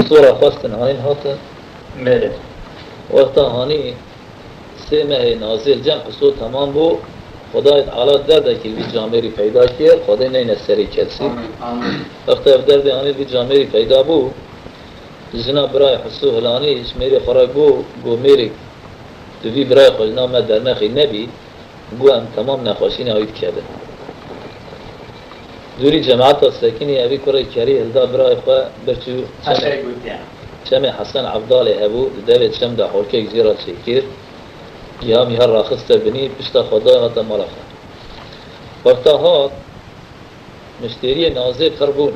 صورة خواستن هاين هاتن ميرد وقتا هاني سيمه نازل جمع قصو تمام بو خدای تعالی درده که وی جامعی پیدا کرد خدای نه نسری کسی وقتی درده آنی وی جامعی پیدا بو جنا برای حسو هلانی میری خراب بو میری تو وی برای خود نام در نخی نبی گو هم تمام نخواشین آید کرده دوری جماعت ساکنی ابی کره کری هلدا برای خود برچو چمه حسن عبدال ابو دوید چم دا حرکه زیرا چکیر یا می هر راخسته بنی پشتا خدا هاتا مالخا وقتا هات مشتری نازه خربون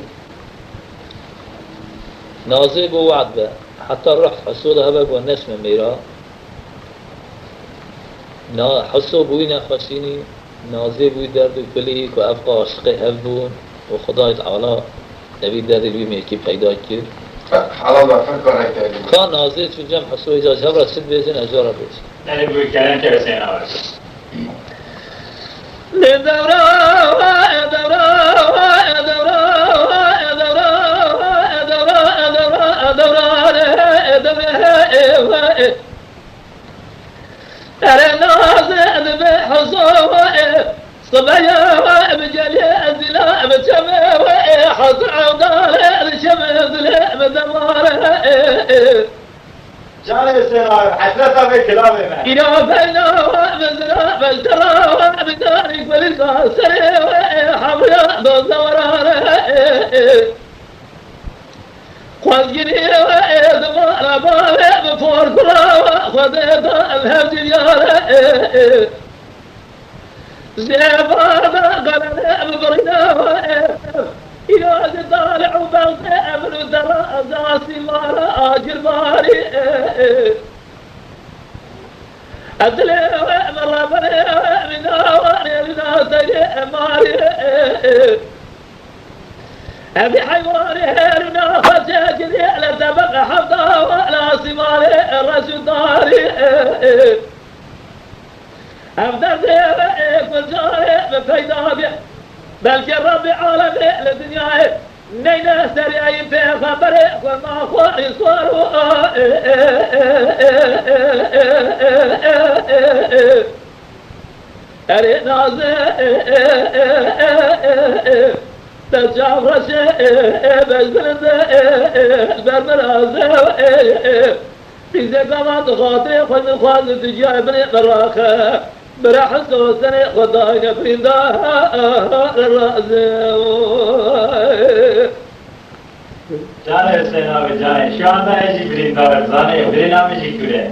نازه بو وعد به حتى رح حسود هبا بو نسم ميرا حسو بوی نخوشینی نازه بوی درد کلی که افقا عشق هفبون و خدای تعالی نبی درد بوی میکی پیدا کرد حالا بفهم کنه کردیم کان نازه چون جمع حسو اجاز هبرا سد بیزن اجارا بیزن نلی بوی کردن که بسین آورد صبايا بجلي الزلا بجمع حصر عودال الشمع ظلام دمار جان بسین آورد حسرتا به کلام من إلى بينا وبزنا بزرا وبدارك بالكاسر حمرا دوزوران خذني وإدمار باب بفور كلا وخذت الهمج يا زيفانا قلنا ببرنا إلى طالع وبلطع من درا زاسي مارا أجر باري أدلي مرة بني من أواني من أسري ماري أبي حيواني هيرنا خسيجري لا تبقى حفظها ولا سماري الرشد داري أفضل ديري كل جاري بفيدا بي بلكي ربي عالمي لدنياي نينا سريعي في خبري وما أخواني صاروا أري نازي تجاف رشي بجبرد برمرازي في زكامات خاطري خذ خاطر تجاه بني قراخة براح السوسني خداينا فريندها الرأس جان بسین آورد جان şu anda eci birinde var zane birine mi şüküre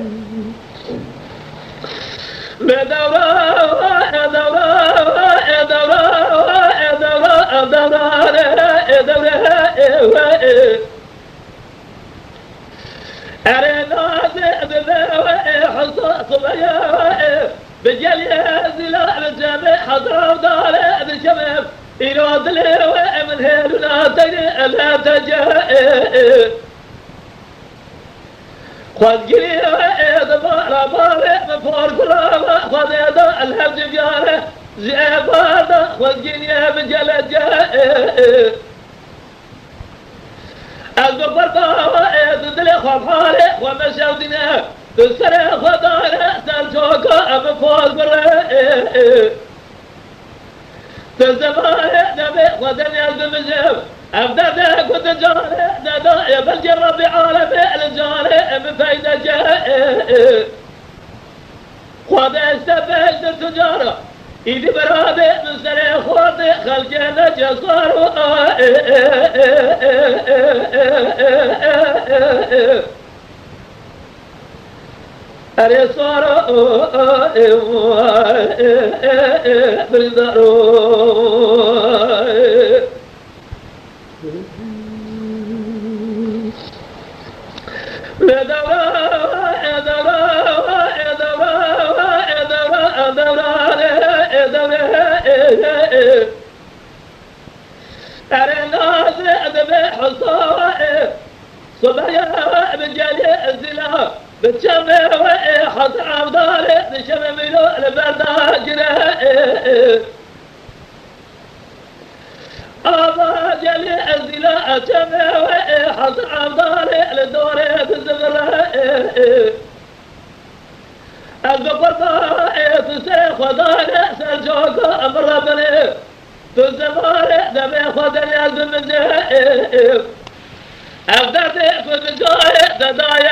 بجلي زلا بجمع حضر ودار بجمع إيراد لي ومن هيل لا تجا خذ جري دبار بار مفور كلام خذ يدا الهج جاره زيبار خذ جري بجلد الدبر بار دل خفاره ومشاودنا تسرى خدانا سالجوكا بفوز بره تزمان نبي خدني البمجب أبدا كنت جاره ندا بل بعالم الجاره بفايدة جاء خد استفاد التجارة إذا برادة نسرى خد خلقنا جسار أري صار بردارو أري الناس أدبي حصائب صبايا بجالي الزلا بتشمع وحط عبدالي بشمع ميلو البرداجرة أبا جلي الزلا أتمي حصر عبدالي لدوري تزغر البقر تسي خداني سلجوك أمر بني تزماري دمي خدني الزمزي أفدتي في بجاي دداي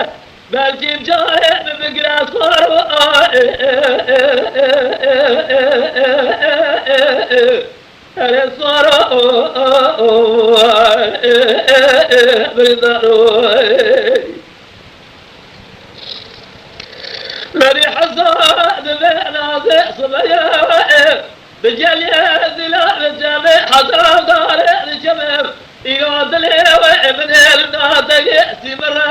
بلجي بجاي ببقرا صار أنا صار ماني حصاد بنازع صبيا بجلي الزلال الجميع حصاد دار الجميع يقعد لي وابن الناطق سمر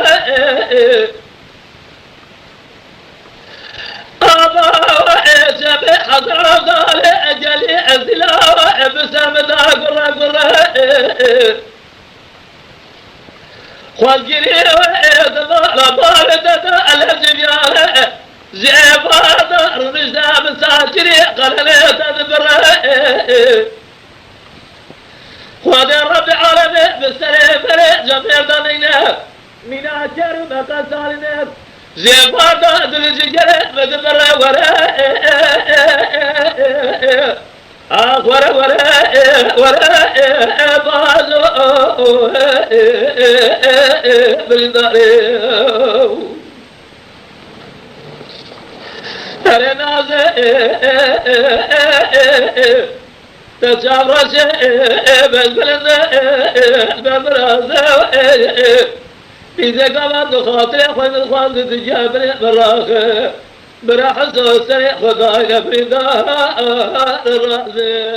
أبا وجميع حصاد دار جلي الزلال بسم قرة قرة خلقني وإذا باردة الجبيان زيبا دار نجدام ساكري قلني تدبر خذ الرب عالمي بالسلام جميع دنينا من أجر مقصارنا زيبا دار الجبيان مدبر وراء بازو بالداري ترى نازي تجاورش بالبلد بالبراز إذا كمان خاطر خوين الخوان تجابر براخ براح السريع خداي بريدار الرازي